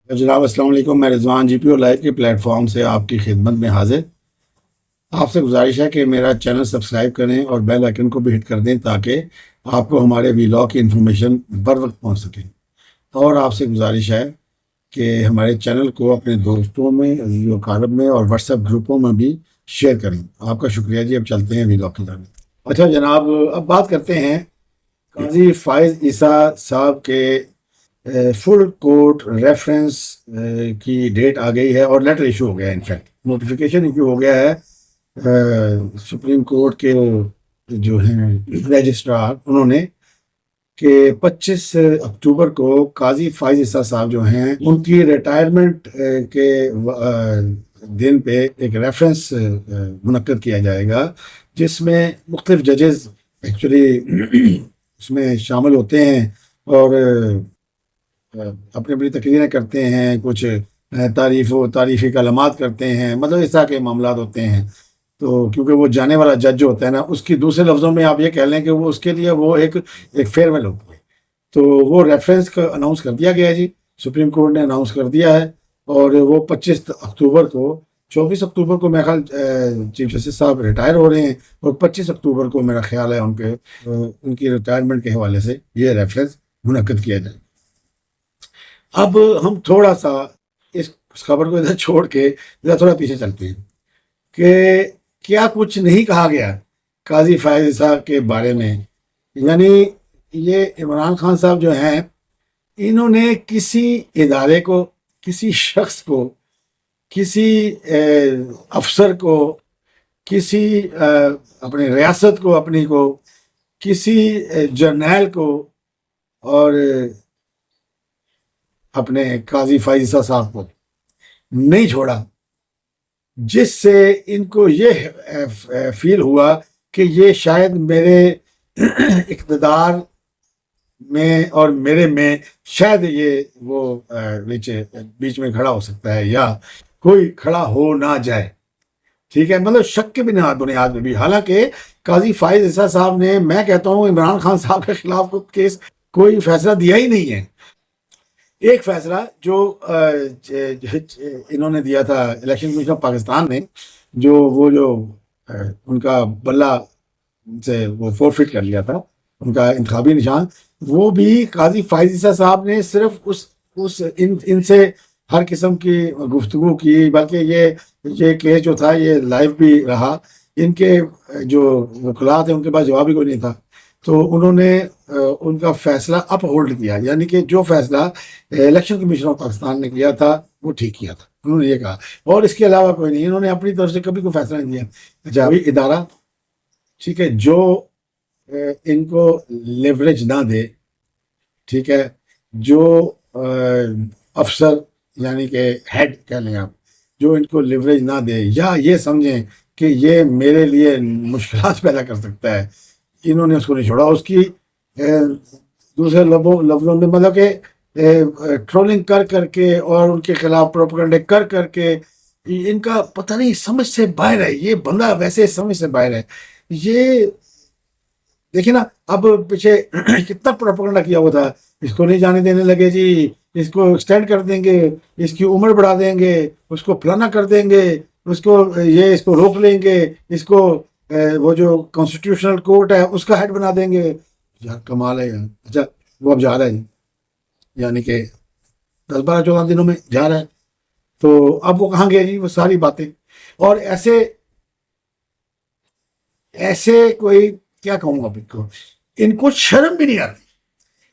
جناب السلام علیکم، میں رضوان جی پی او لائیو کے پلیٹ فارم سے آپ کی خدمت میں حاضر۔ آپ سے گزارش ہے کہ میرا چینل سبسکرائب کریں اور بیل آئیکن کو بھی ہٹ کر دیں تاکہ آپ کو ہمارے ویلاگ کی انفارمیشن بر وقت پہنچ سکے۔ اور آپ سے گزارش ہے کہ ہمارے چینل کو اپنے دوستوں میں، عزیز و اقارب میں اور واٹس ایپ گروپوں میں بھی شیئر کریں۔ آپ کا شکریہ جی۔ اب چلتے ہیں ویلاگ کی جانب۔ اچھا جناب، اب بات کرتے ہیں قاضی فائز عیسیٰ صاحب کے فل کورٹ ریفرنس کی ڈیٹ آ گئی ہے اور لیٹر ایشو ہو گیا ہے، انفیکٹ نوٹیفیکیشن ایشو ہو گیا ہے سپریم کورٹ کے جو ہیں رجسٹرار، انہوں نے کہ 25 اکتوبر کو قاضی فائز عیسیٰ صاحب جو ہیں ان کی ریٹائرمنٹ کے دن پہ ایک ریفرنس منعقد کیا جائے گا، جس میں مختلف ججز ایکچولی اس میں شامل ہوتے ہیں اور اپنی اپنی تقریریں کرتے ہیں، کچھ تعریفی کلمات کرتے ہیں، مطلب اس طرح کے معاملات ہوتے ہیں۔ تو کیونکہ وہ جانے والا جج جو ہوتا ہے نا، اس کی دوسرے لفظوں میں آپ یہ کہہ لیں کہ وہ اس کے لیے وہ ایک فیئر ویل ہوتی ہے۔ تو وہ ریفرنس کا اناؤنس کر دیا گیا ہے جی، سپریم کورٹ نے اناؤنس کر دیا ہے، اور وہ 25 اکتوبر کو 24 اکتوبر کو میرا خیال چیف جسٹس صاحب ریٹائر ہو رہے ہیں، اور 25 اکتوبر کو میرا خیال ہے ان کی ریٹائرمنٹ کے حوالے سے یہ ریفرنس منعقد کیا جائے۔ اب ہم تھوڑا سا اس خبر کو ادھر چھوڑ کے تھوڑا پیچھے چلتے ہیں کہ کیا کچھ نہیں کہا گیا قاضی فائز عیسیٰ کے بارے میں۔ یعنی یہ عمران خان صاحب جو ہیں، انہوں نے کسی ادارے کو، کسی شخص کو، کسی افسر کو، کسی اپنے ریاست کو، اپنی کو، کسی جرنیل کو، اور اپنے قاضی فائز عیسیٰ صاحب کو نہیں چھوڑا، جس سے ان کو یہ فیل ہوا کہ یہ شاید میرے اقتدار میں اور میرے میں شاید یہ وہ بیچ میں کھڑا ہو سکتا ہے، یا کوئی کھڑا ہو نہ جائے۔ ٹھیک ہے، مطلب شک کے بنیاد پہ بھی، حالانکہ قاضی فائز عیسیٰ صاحب نے، میں کہتا ہوں، عمران خان صاحب کے خلاف کیس کوئی فیصلہ دیا ہی نہیں ہے۔ ایک فیصلہ جو انہوں نے دیا تھا الیکشن کمیشن آف پاکستان نے، جو ان کا بلہ سے وہ فورفٹ کر لیا تھا، ان کا انتخابی نشان، وہ بھی قاضی فائز عیسیٰ صاحب نے صرف ان سے ہر قسم کی گفتگو کی، بلکہ یہ کیس جو تھا یہ لائیو بھی رہا، ان کے جو وکلاء تھے ان کے پاس جواب ہی کوئی نہیں تھا، تو انہوں نے ان کا فیصلہ اپ ہولڈ کیا، یعنی کہ جو فیصلہ الیکشن کمیشن آف پاکستان نے کیا تھا وہ ٹھیک کیا تھا، انہوں نے یہ کہا، اور اس کے علاوہ کوئی نہیں، انہوں نے اپنی طرف سے کبھی کوئی فیصلہ نہیں دیا۔ اچھا، کوئی ادارہ، ٹھیک ہے، جو ان کو لیوریج نہ دے، ٹھیک ہے، جو افسر یعنی کہ ہیڈ کہہ لیں آپ، جو ان کو لیوریج نہ دے یا یہ سمجھیں کہ یہ میرے لیے مشکلات پیدا کر سکتا ہے، انہوں نے اس کو نہیں چھوڑا۔ اس کی دوسرے لفظوں میں مطلب کہ ٹرولنگ کر کے اور ان کے خلاف پروپیگنڈے کر کے، ان کا پتہ نہیں، سمجھ سے باہر ہے یہ بندہ، ویسے سمجھ سے باہر ہے یہ۔ دیکھیں نا، اب پیچھے کتنا پروپیگنڈا کیا ہوا تھا، اس کو نہیں جانے دینے لگے جی، اس کو ایکسٹینڈ کر دیں گے، اس کی عمر بڑھا دیں گے، اس کو فلانا کر دیں گے، اس کو روک لیں گے، اس کو وہ جو کانسٹیٹیوشنل کورٹ ہے اس کا ہیڈ بنا دیں گے۔ یار کمال ہے یار۔ اچھا، وہ اب جا رہا ہے جی، یعنی کہ 10-12-14 دنوں میں جا رہا ہے، تو اب وہ کہاں گیا جی وہ ساری باتیں؟ اور ایسے کوئی، کیا کہوں گا، ان کو شرم بھی نہیں آتی۔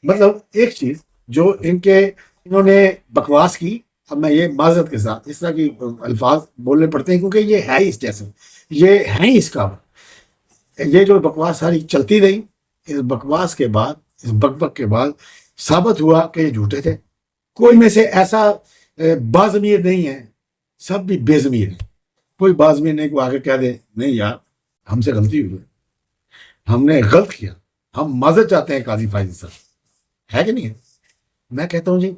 مطلب ایک چیز جو انہوں نے بکواس کی، اب میں یہ معذرت کے ساتھ اس طرح کی الفاظ بولنے پڑتے ہیں کیونکہ یہ ہے ہی اس جیسے، یہ ہے ہی اس کا، یہ جو بکواس ساری چلتی رہی، اس بکواس کے بعد، اس بک کے بعد ثابت ہوا کہ یہ جھوٹے تھے۔ کوئی میں سے ایسا باضمیر نہیں ہے، سب بھی بے ضمیر ہے۔ کوئی باضمیر نہیں کو آگے کہہ دے نہیں یار ہم سے غلطی ہوئی، ہم نے غلط کیا، ہم معذرت چاہتے ہیں قاضی فائز صاحب، ہے کہ نہیں ہے؟ میں کہتا ہوں جی،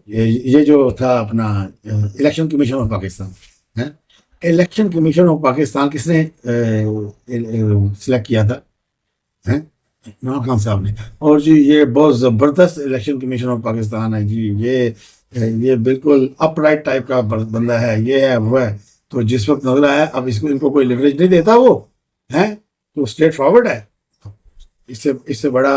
یہ جو تھا اپنا election commission of Pakistan, election commission of Pakistan کس نے سلیکٹ کیا تھا؟ عمران خان صاحب نے۔ اور جی یہ بہت زبردست الیکشن کمیشن آف پاکستان ہے جی، یہ یہ بالکل اپ رائٹ ٹائپ کا بندہ ہے، یہ ہے وہ ہے، تو جس وقت نظر آیا اب ان کو کوئی لیوریج نہیں دیتا وہ ہے، تو اسٹریٹ فارورڈ ہے، اس سے بڑا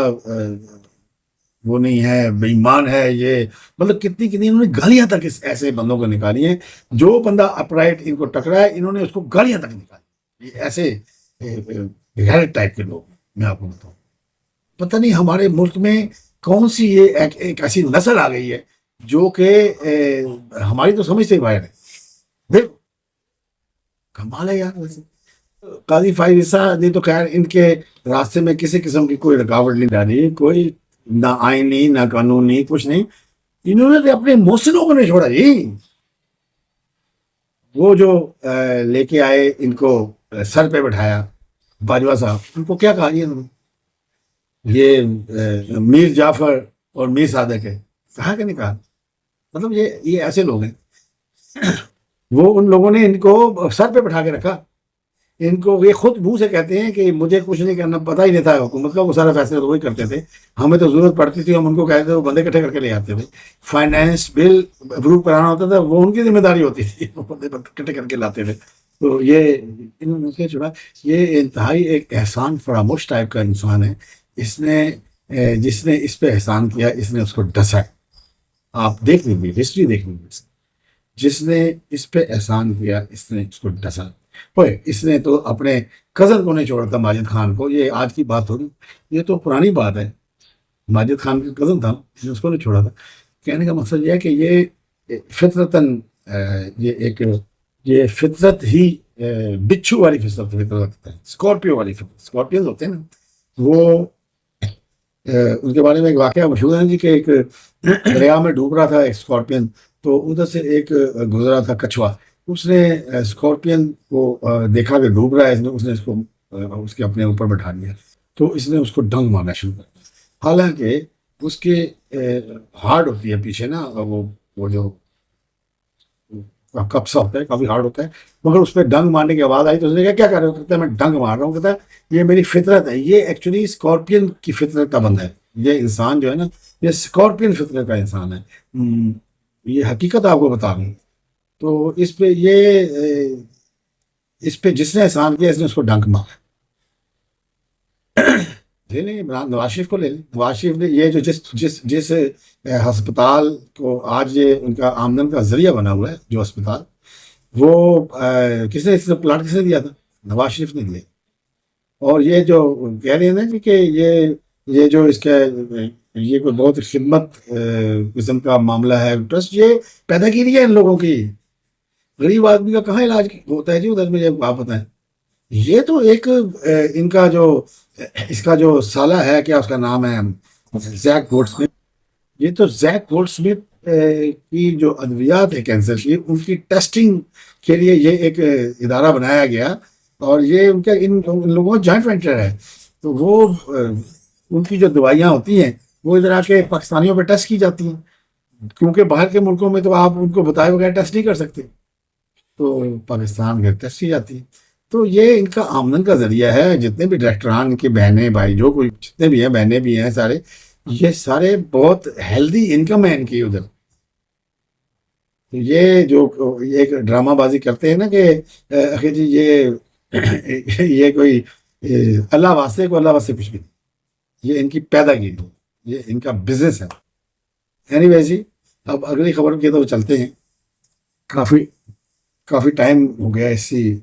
وہ نہیں ہے، بے ایمان ہے یہ، مطلب کتنی کتنی انہوں نے گالیاں تک ایسے بندوں کو نکالی ہیں، جو بندہ اپ رائٹ ان کو ٹکرا ہے انہوں نے اس کو گالیاں تک نکالی، یہ ایسے غیرت ٹائپ کے لوگ ہیں، میں آپ کو بتاؤں، پتہ نہیں ہمارے ملک میں کون سی یہ ایک ایسی نسل آ گئی ہے جو کہ ہماری تو سمجھ سے ہی باہر ہے، بالکل کمال ہے یار ویسے۔ قاضی فائز عیسیٰ نے تو خیر ان کے راستے میں کسی قسم کی کوئی رکاوٹ نہیں ڈالی، کوئی نہ آئینی نہ قانونی کچھ نہیں، انہوں نے تو اپنے محسنوں کو نہیں چھوڑا جی، وہ جو لے کے آئے ان کو سر پہ بٹھایا باجوہ صاحب، ان کو کیا کہا جی انہوں نے، یہ میر جعفر اور میر صادق ہے، کہا کہ نہیں کہا، مطلب یہ ایسے لوگ ہیں، وہ ان لوگوں نے ان کو سر پہ بٹھا کے رکھا، ان کو یہ خود منہ سے کہتے ہیں کہ مجھے کچھ نہیں کرنا، پتہ ہی نہیں تھا حکومت کا، وہ سارا فیصلہ تو وہی کرتے تھے، ہمیں تو ضرورت پڑتی تھی ہم ان کو کہتے تھے، وہ بندے اکٹھے کر کے لے آتے تھے، فائنینس بل اپروو کرانا ہوتا تھا وہ ان کی ذمہ داری ہوتی تھی، وہ بندے اکٹھے کر کے لاتے تھے، تو یہ انہوں نے کیا چھوڑا، یہ انتہائی ایک احسان فراموش ٹائپ کا انسان ہے، اس نے جس نے اس پہ احسان کیا اس نے اس کو ڈسا ہے، آپ دیکھ لیجیے ہسٹری دیکھ لیجیے، جس نے اس پہ احسان کیا اس نے اس کو ڈسا، اوئے اس نے تو اپنے کزن کو نہیں چھوڑا تھا، ماجد خان کو، یہ آج کی بات ہوگی، یہ تو پرانی بات ہے، ماجد خان کا کزن تھا، اس نے اس کو نہیں چھوڑا تھا، کہنے کا مقصد یہ ہے کہ یہ فطرتاً یہ فطرت ہی بچھو والی فطرت رکھتا ہے، اسکارپیو والی فطرت، اسکارپیوز ہوتے ہیں نا وہ، ان کے بارے میں ایک واقعہ مشہور ہے جی کہ ایک دریا میں ڈوب رہا تھا ایک اسکارپین، تو ادھر سے ایک گزرا تھا کچھوا، اس نے اسکارپین کو دیکھا کہ ڈوب رہا ہے، اس نے اس کو اس کے اپنے اوپر بٹھا لیا، تو اس نے اس کو ڈنگ مارنا شروع کر دیا، حالانکہ اس کے ہارڈ ہوتی ہے پیچھے نا وہ جو کپسا ہوتا ہے کافی ہارڈ ہوتا ہے، مگر اس پہ ڈنگ مارنے کی آواز آئی تو اس نے کہا کیا کر رہے ہو، کہتا ہے میں ڈنگ مار رہا ہوں، کہتا ہے یہ میری فطرت ہے، یہ ایکچولی اسکارپین کی فطرت کا بندہ ہے، یہ انسان جو ہے نا یہ اسکارپین فطرت کا انسان ہے، یہ حقیقت آپ کو بتا رہا ہوں، تو اس پہ اس پہ جس نے احسان کیا اس نے اس کو ڈنک مارا، لے لیں عمران نواز شریف کو لے لیں، نواز شریف نے یہ جو جس ہسپتال کو آج یہ ان کا آمدن کا ذریعہ بنا ہوا ہے جو ہسپتال، وہ کس نے اس پلاٹ کس نے دیا تھا، نواز شریف نے دیا، اور یہ جو کہہ رہے ہیں نا کہ یہ جو اس کا یہ کوئی بہت خدمت قسم کا معاملہ ہے، ٹرسٹ یہ پیدا کی رہی ہے ان لوگوں کی، غریب آدمی کا کہاں علاج ہوتا ہے جی ادھر، مجھے آپ بتائیں، یہ تو ایک ان کا جو اس کا جو سالہ ہے کیا اس کا نام ہے زیک گولڈ سمتھ، یہ تو زیک گولڈ سمتھ کی جو ادویات ہے کینسر کی ان کی ٹیسٹنگ کے لیے یہ ایک ادارہ بنایا گیا، اور یہ ان کا ان لوگوں کا جوائنٹ وینچر ہے، تو وہ ان کی جو دوائیاں ہوتی ہیں وہ ادھر آ کے پاکستانیوں پہ ٹیسٹ کی جاتی ہیں، کیونکہ باہر کے ملکوں میں تو آپ ان کو بتائے بغیر ٹیسٹ نہیں کر سکتے، تو پاکستان کے ٹیسٹ کی جاتی ہے، تو یہ ان کا آمدن کا ذریعہ ہے، جتنے بھی ڈائریکٹران کی بہنیں بھائی جو کوئی جتنے بھی ہیں بہنیں بھی ہیں سارے، یہ سارے بہت ہیلدی انکم ہے ان کی ادھر، یہ جو ایک ڈرامہ بازی کرتے ہیں نا کہ اخی جی یہ کوئی اللہ واسطے کو اللہ واسطے کچھ بھی نہیں، یہ ان کی پیدا کی یہ ان کا بزنس ہے، اینی ویز جی اب اگلی خبر کی تو چلتے ہیں، کافی ٹائم ہو گیا اسی،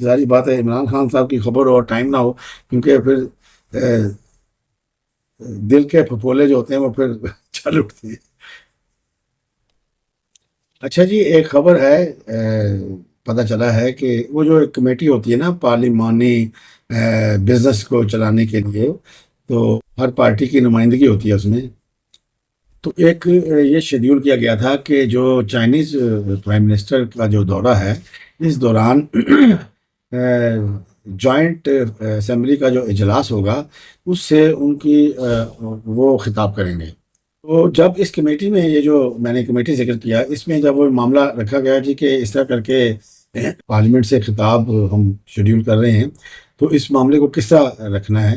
ظاہری بات ہے عمران خان صاحب کی خبر اور ٹائم نہ ہو کیونکہ پھر دل کے پھپھولے جو ہوتے ہیں وہ پھر چل اٹھتے ہیں۔ اچھا جی ایک خبر ہے پتہ چلا ہے کہ وہ جو ایک کمیٹی ہوتی ہے نا پارلیمانی بزنس کو چلانے کے لیے، تو ہر پارٹی کی نمائندگی ہوتی ہے اس میں، تو ایک یہ شیڈیول کیا گیا تھا کہ جو چائنیز پرائم منسٹر کا جو دورہ ہے اس دوران جوائنٹ اسمبلی کا جو اجلاس ہوگا اس سے ان کی وہ خطاب کریں گے، تو جب اس کمیٹی میں یہ جو میں نے کمیٹی ذکر کیا اس میں جب وہ معاملہ رکھا گیا جی کہ اس طرح کر کے پارلیمنٹ سے خطاب ہم شیڈیول کر رہے ہیں تو اس معاملے کو کس طرح رکھنا ہے،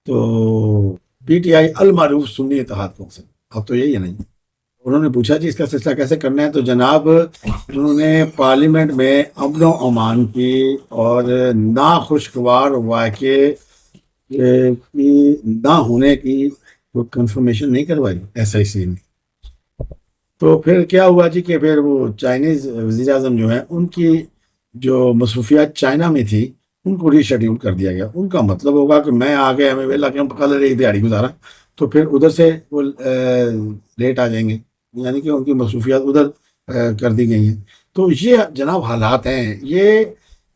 تو پی ٹی آئی المعروف سنی اتحاد کونسل، اب تو یہی ہے نہیں، انہوں نے پوچھا جی اس کا سلسلہ کیسے کرنا ہے، تو جناب انہوں نے پارلیمنٹ میں امن و امان کی اور ناخوشگوار واقعے کی نہ ہونے کی کنفرمیشن نہیں کروائی SIC نے. تو پھر کیا ہوا جی کہ پھر وہ چائنیز وزیر اعظم جو ہیں ان کی جو مصروفیات چائنا میں تھی ان کو ری شیڈیول کر دیا گیا. ان کا مطلب ہوگا کہ میں آگے ہمیں ویلا کے کل رہی دیہڑی گزارا تو پھر ادھر سے وہ لیٹ آ جائیں گے، یعنی کہ ان کی مصروفیات ادھر کر دی گئی ہیں. تو یہ جناب حالات ہیں. یہ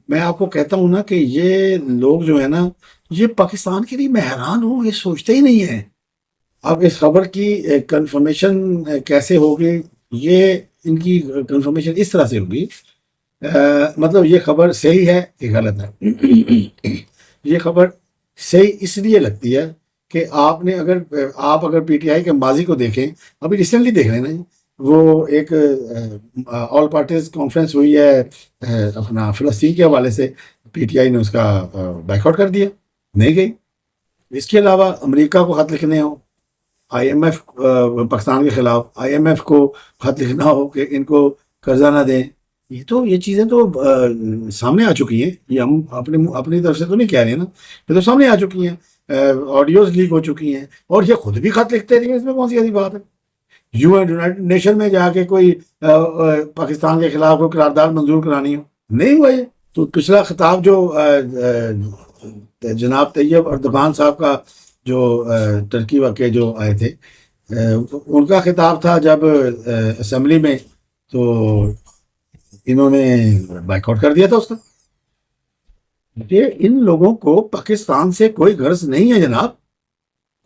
میں آپ کو کہتا ہوں نا کہ یہ لوگ جو ہیں نا یہ پاکستان کے لیے میں حیران ہوں، یہ سوچتے ہی نہیں ہیں. اب اس خبر کی کنفرمیشن کیسے ہوگی، یہ ان کی کنفرمیشن اس طرح سے ہوگی، مطلب یہ خبر صحیح ہے کہ غلط ہے. یہ خبر صحیح اس لیے لگتی ہے کہ آپ اگر PTI کے ماضی کو دیکھیں، ابھی ریسنٹلی دیکھ رہے ہیں نا، وہ ایک آل پارٹیز کانفرنس ہوئی ہے اپنا فلسطین کے حوالے سے، PTI نے اس کا بائیک آؤٹ کر دیا، نہیں گئی. اس کے علاوہ امریکہ کو خط لکھنے ہو، IMF پاکستان کے خلاف IMF کو خط لکھنا ہو کہ ان کو قرضہ نہ دیں، یہ چیزیں تو سامنے آ چکی ہیں. یہ ہم اپنی طرف سے تو نہیں کہہ رہے ہیں نا، یہ تو سامنے آ چکی ہیں، آڈیوز لیک ہو چکی ہیں، اور یہ خود بھی خط لکھتے رہے. اس میں کون سی ایسی بات ہے؟ یونائیٹڈ نیشن میں جا کے کوئی پاکستان کے خلاف کوئی قرارداد منظور کرانی ہو، نہیں ہوا یہ. تو پچھلا خطاب جو جناب طیب اردگان صاحب کا جو ترکی واقع جو آئے تھے ان کا خطاب تھا جب اسمبلی میں، تو انہوں نے بائیک آؤٹ کر دیا تھا اس کا. یہ ان لوگوں کو پاکستان سے کوئی غرض نہیں ہے جناب،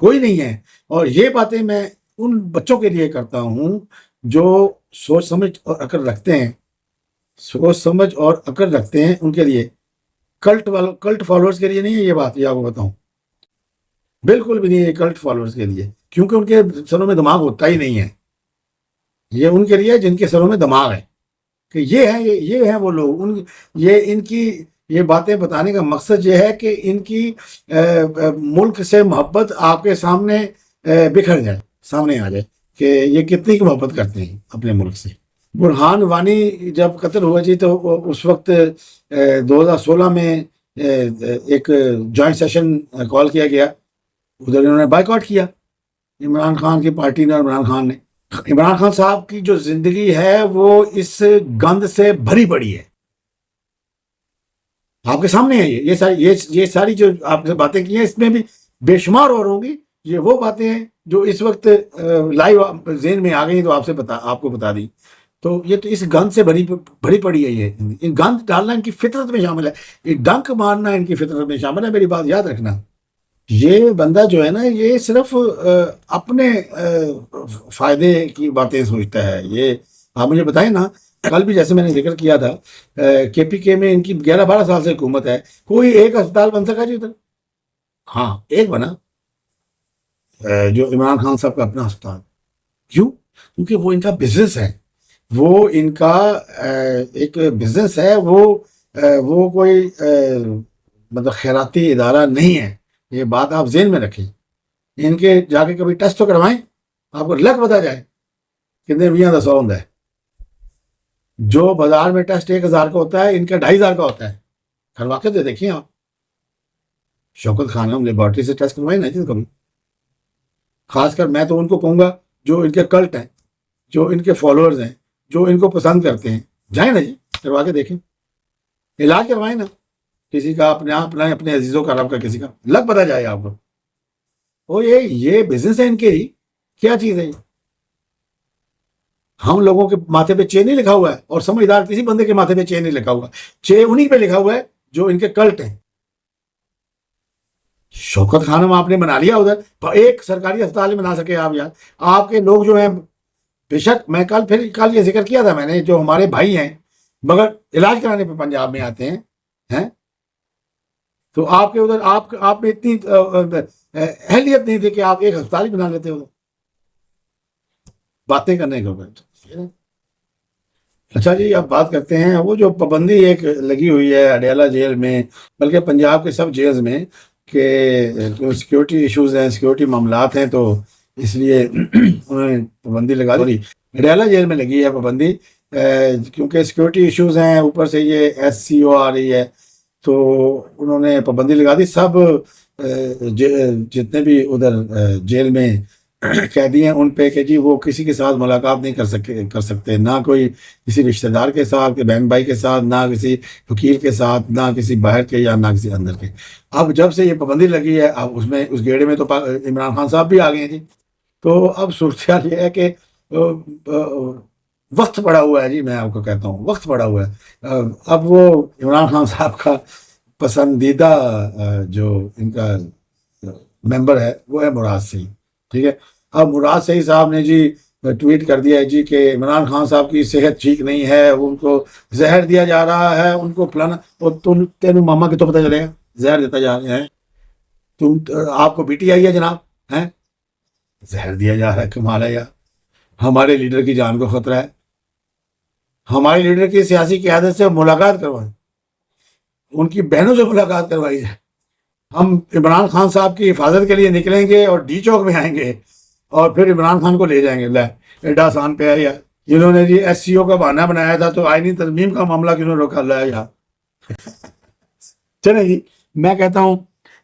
کوئی نہیں ہے. اور یہ باتیں میں ان بچوں کے لیے کرتا ہوں جو سوچ سمجھ اور عقل رکھتے ہیں، ان کے لیے. کلٹ فالوورز کے لیے نہیں ہے یہ بات، یہ آپ کو بتاؤں، بالکل بھی نہیں ہے کلٹ فالوورز کے لیے، کیونکہ ان کے سروں میں دماغ ہوتا ہی نہیں ہے. یہ ان کے لیے جن کے سروں میں دماغ ہے کہ یہ ہیں وہ لوگ. ان کی یہ باتیں بتانے کا مقصد یہ ہے کہ ان کی ملک سے محبت آپ کے سامنے بکھر جائے، سامنے آ جائے کہ یہ کتنی کی محبت کرتے ہیں اپنے ملک سے. برہان وانی جب قتل ہوا جی تو اس وقت 2016 میں ایک جوائنٹ سیشن کال کیا گیا، ادھر انہوں نے بائیک آؤٹ کیا، عمران خان کی پارٹی نے اور عمران خان نے. عمران خان صاحب کی جو زندگی ہے وہ اس گند سے بھری پڑی ہے، آپ کے سامنے ہے. یہ ساری جو آپ نے باتیں کی ہیں اس میں بھی بے شمار اور ہوں گی. یہ وہ باتیں ہیں جو اس وقت لائیو ذہن میں آ گئی تو آپ کو بتا دی. تو یہ تو اس گند سے بھری پڑی ہے. یہ گند ڈالنا ان کی فطرت میں شامل ہے، ڈنک مارنا ان کی فطرت میں شامل ہے. میری بات یاد رکھنا، یہ بندہ جو ہے نا یہ صرف اپنے فائدے کی باتیں سوچتا ہے. یہ آپ مجھے بتائیں نا، کل بھی جیسے میں نے ذکر کیا تھا KPK میں ان کی 11-12 سال سے حکومت ہے، کوئی ایک اسپتال بن سکا جی ادھر؟ ہاں ایک بنا، جو عمران خان صاحب کا اپنا اسپتال. کیوں؟ کیونکہ وہ ان کا بزنس ہے، وہ ان کا ایک بزنس ہے، وہ کوئی مطلب خیراتی ادارہ نہیں ہے. یہ بات آپ ذہن میں رکھیں. ان کے جا کے کبھی ٹیسٹ تو کروائیں، آپ کو لگ بتا جائے کتنے 20 ہوں ہے. جو بازار میں ٹیسٹ 1000 کا ہوتا ہے ان کا 2500 کا ہوتا ہے. کروا کے دیکھیں آپ. شوکت خانم لیبارٹری سے ٹیسٹ کروائیں نا جی کبھی. خاص کر میں تو ان کو کہوں گا جو ان کے کلٹ ہیں، جو ان کے فالوورز ہیں، جو ان کو پسند کرتے ہیں، جائیں نا جی کروا کے دیکھیں، علاج کروائیں نا کسی کا، اپنے عزیزوں کا، رب کا، کسی کا لگ پتا جائے آپ کو. وہ یہ بزنس ہے ان کے ہی. کیا چیز ہے یہ؟ ہم لوگوں کے ماتھے پہ چین نہیں لکھا ہوا ہے، اور سمجھدار کسی بندے کے ماتھے پہ چین نہیں لکھا ہوا. چین انہی پہ لکھا ہوا ہے جو ان کے کلٹ ہیں. شوکت خانم آپ نے بنا لیا ادھر، ایک سرکاری اسپتال نہیں بنا سکے آپ. یار آپ کے لوگ جو ہیں، بے شک میں کل یہ ذکر کیا تھا میں نے، جو ہمارے بھائی ہیں مگر علاج کرانے پہ پنجاب میں آتے ہیں تو آپ کے ادھر آپ میں اتنی اہلیت نہیں تھی کہ آپ ایک ہسپتال ہی بنا لیتے ادھر باتیں کرنے کے اوپر. اچھا جی اب بات کرتے ہیں وہ جو پابندی ایک لگی ہوئی ہے اڈیالہ جیل میں، بلکہ پنجاب کے سب جیلز میں، کہ سیکیورٹی ایشوز ہیں، سیکیورٹی معاملات ہیں، تو اس لیے انہوں نے پابندی لگا دی. ڈیلا جیل میں لگی ہے پابندی کیونکہ سیکورٹی ایشوز ہیں، اوپر سے یہ SCO آ رہی ہے، تو انہوں نے پابندی لگا دی. سب جتنے بھی ادھر جیل میں قیدی ہیں ان پہ کہ جی وہ کسی کے ساتھ ملاقات نہیں کر سکتے، نہ کوئی کسی رشتہ دار کے ساتھ، بہن بھائی کے ساتھ، نہ کسی وکیل کے ساتھ، نہ کسی باہر کے یا نہ کسی اندر کے. اب جب سے یہ پابندی لگی ہے، اب اس گیڑے میں تو عمران خان صاحب بھی آ گئے ہیں جی. تو اب صورتحال یہ ہے کہ وقت پڑا ہوا ہے جی، میں آپ کو کہتا ہوں وقت پڑا ہوا ہے. اب وہ عمران خان صاحب کا پسندیدہ جو ان کا ممبر ہے وہ ہے مراد سعید، ٹھیک ہے. اب مراد سعید صاحب نے جی ٹویٹ کر دیا ہے جی کہ عمران خان صاحب کی صحت ٹھیک نہیں ہے، ان کو زہر دیا جا رہا ہے، ان کو فلانا. اور تینوں ماما کے تو پتہ چلے گا زہر دیتا جا رہے ہیں. آپ کو PTI ہے جناب، ہیں زہر دیا جا رہا ہے. کمال ہے یار، ہمارے لیڈر کی جان کو خطرہ ہے. ہمارے لیڈر کی سیاسی قیادت سے ملاقات کروائیں، ان کی بہنوں سے ملاقات کروائی جائے. ہم عمران خان صاحب کی حفاظت کے لیے نکلیں گے اور ڈی چوک میں آئیں گے اور پھر عمران خان کو لے جائیں گے. لے ایڈا آسان پہ ہے یار. جنہوں نے جی SCO کا بہانہ بنایا تھا تو آئینی ترمیم کا معاملہ کیوں روکا ہے یار. چلے جی، میں کہتا ہوں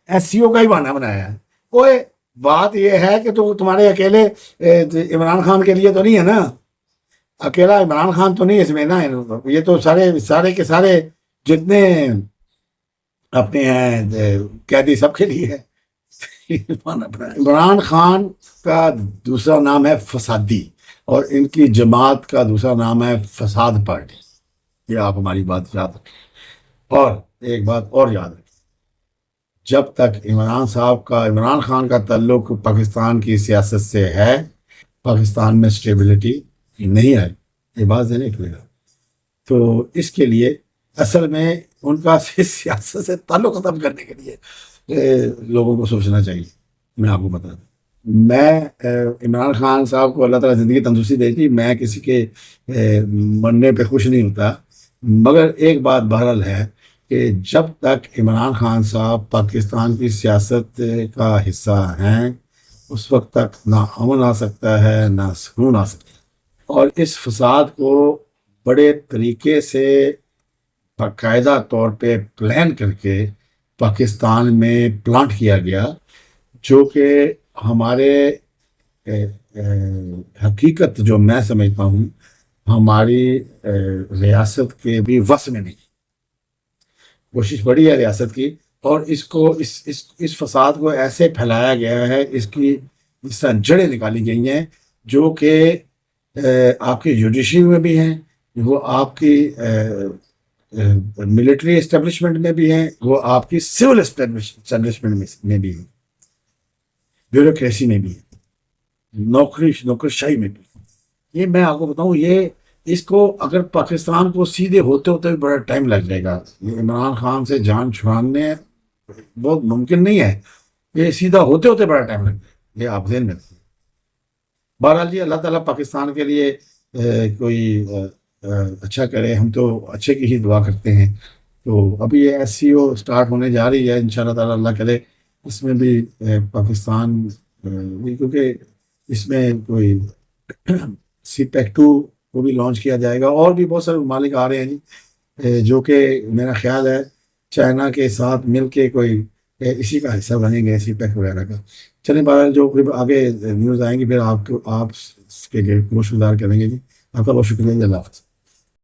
SCO کا ہی بہانہ بنایا ہے. اوے بات یہ ہے کہ تو تمہارے اکیلے عمران خان کے لیے تو نہیں ہے نا، اکیلا عمران خان تو نہیں اس میں نا. یہ تو سارے کے سارے جتنے اپنے ہیں قیدی سب کے لیے ہے. عمران خان کا دوسرا نام ہے فسادی، اور ان کی جماعت کا دوسرا نام ہے فساد پارٹی. یہ آپ ہماری بات یاد رکھیں. اور ایک بات اور یاد رکھیں، جب تک عمران خان کا تعلق پاکستان کی سیاست سے ہے، پاکستان میں اسٹیبلٹی نہیں آئی. یہ بات دینے کے لیے تو اس کے لیے اصل میں ان کا سیاست سے تعلق ختم کرنے کے لیے لوگوں کو سوچنا چاہیے. میں آپ کو بتا دوں، میں عمران خان صاحب کو اللہ تعالیٰ زندگی تندرستی دے گی، میں کسی کے مرنے پہ خوش نہیں ہوتا. مگر ایک بات بہرحال ہے کہ جب تک عمران خان صاحب پاکستان کی سیاست کا حصہ ہیں، اس وقت تک نہ امن آ سکتا ہے نہ سکون آ سکتا ہے. اور اس فساد کو بڑے طریقے سے باقاعدہ طور پہ پلان کر کے پاکستان میں پلانٹ کیا گیا، جو کہ ہمارے حقیقت جو میں سمجھتا ہوں ہماری ریاست کے بھی وس میں نہیں. کوشش بڑی ہے ریاست کی، اور اس کو اس فساد کو ایسے پھیلایا گیا ہے، اس کی طرح جڑیں نکالی گئی ہیں جو کہ آپ کی جوڈیشری میں بھی ہیں، وہ آپ کی ملٹری اسٹیبلشمنٹ میں بھی ہیں، وہ آپ کی سول اسٹیبلشمنٹ میں بھی ہیں، بیوروکریسی میں بھی ہیں، نوکرشاہی میں بھی. یہ میں آپ کو بتاؤں، یہ اس کو اگر پاکستان کو سیدھے ہوتے ہوتے بھی بڑا ٹائم لگ جائے گا. یہ عمران خان سے جان چھڑانے بہت ممکن نہیں ہے، یہ سیدھا ہوتے ہوتے بڑا ٹائم لگ جائے گا. یہ آپ ذہن میں رکھیے. بہرحال جی، اللہ تعالیٰ پاکستان کے لیے کوئی اچھا کرے. ہم تو اچھے کی ہی دعا کرتے ہیں. تو ابھی یہ SCO سٹارٹ ہونے جا رہی ہے، انشاءاللہ تعالیٰ اللہ کرے اس میں بھی پاکستان، کیونکہ اس میں کوئی CPEC-2 کو بھی لانچ کیا جائے گا، اور بھی بہت سارے ممالک آ رہے ہیں جی، جو کہ میرا خیال ہے چائنا کے ساتھ مل کے کوئی اسی کا حصہ بنیں گے CPEC وغیرہ کا. چلیں بہرحال جو پھر آگے نیوز آئیں گی پھر آپ اس کے گوش گزار کریں گے جی. آپ کا بہت شکریہ. اللہ حافظ.